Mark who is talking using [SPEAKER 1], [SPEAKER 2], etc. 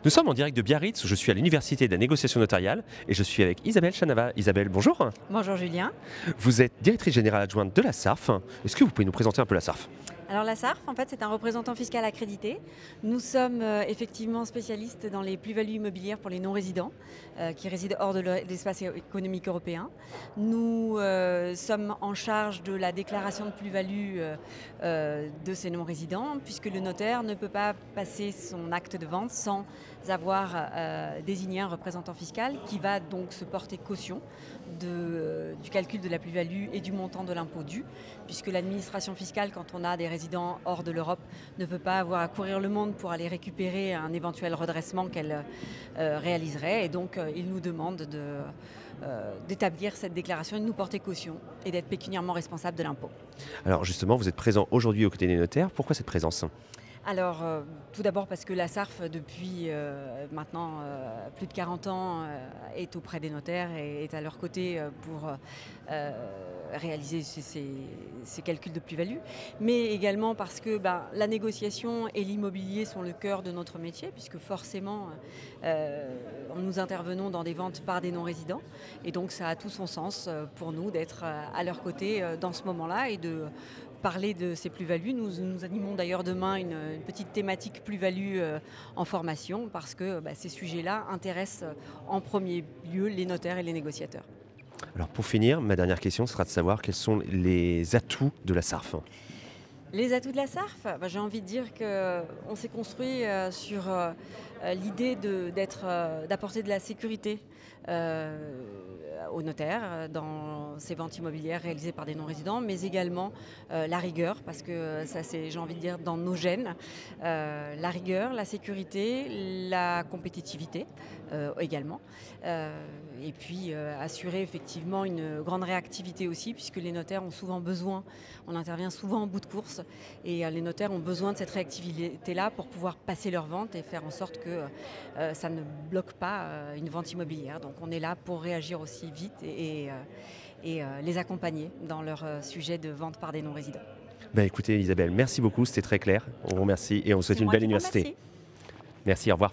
[SPEAKER 1] Nous sommes en direct de Biarritz, je suis à l'Université de la négociation notariale et je suis avec Isabelle Chanava. Isabelle, bonjour.
[SPEAKER 2] Bonjour Julien.
[SPEAKER 1] Vous êtes directrice générale adjointe de la SARF. Est-ce que vous pouvez nous présenter un peu la SARF?
[SPEAKER 2] Alors la SARF, en fait, c'est un représentant fiscal accrédité. Nous sommes effectivement spécialistes dans les plus-values immobilières pour les non-résidents qui résident hors de l'espace économique européen. Nous sommes en charge de la déclaration de plus-value de ces non-résidents, puisque le notaire ne peut pas passer son acte de vente sans avoir désigné un représentant fiscal qui va donc se porter caution du calcul de la plus-value et du montant de l'impôt dû, puisque l'administration fiscale, quand on a des résidents hors de l'Europe, ne veut pas avoir à courir le monde pour aller récupérer un éventuel redressement qu'elle réaliserait. Et donc, il nous demande d'établir cette déclaration et de nous porter caution et d'être pécuniairement responsable de l'impôt.
[SPEAKER 1] Alors justement, vous êtes présent aujourd'hui aux côtés des notaires. Pourquoi cette présence?
[SPEAKER 2] Alors, tout d'abord parce que la SARF, depuis maintenant plus de 40 ans, est auprès des notaires et est à leur côté pour réaliser ces calculs de plus-value. Mais également parce que la négociation et l'immobilier sont le cœur de notre métier, puisque forcément, nous intervenons dans des ventes par des non-résidents. Et donc, ça a tout son sens pour nous d'être à leur côté dans ce moment-là et de parler de ces plus-values. Nous animons d'ailleurs demain une petite thématique plus-value en formation parce que ces sujets-là intéressent en premier lieu les notaires et les négociateurs.
[SPEAKER 1] Alors pour finir, ma dernière question sera de savoir quels sont les atouts de la SARF.
[SPEAKER 2] Les atouts de la SARF, j'ai envie de dire qu'on s'est construit sur l'idée d'apporter de la sécurité aux notaires dans ces ventes immobilières réalisées par des non-résidents, mais également la rigueur, parce que ça c'est, j'ai envie de dire, dans nos gènes. La rigueur, la sécurité, la compétitivité également. Et puis assurer effectivement une grande réactivité aussi, puisque les notaires ont souvent besoin, on intervient souvent en bout de course, et les notaires ont besoin de cette réactivité-là pour pouvoir passer leur vente et faire en sorte que ça ne bloque pas une vente immobilière. Donc on est là pour réagir aussi vite et les accompagner dans leur sujet de vente par des non-résidents.
[SPEAKER 1] Écoutez Isabelle, merci beaucoup, c'était très clair. On vous remercie et on vous souhaite une belle université.
[SPEAKER 2] Merci.
[SPEAKER 1] Merci, au revoir.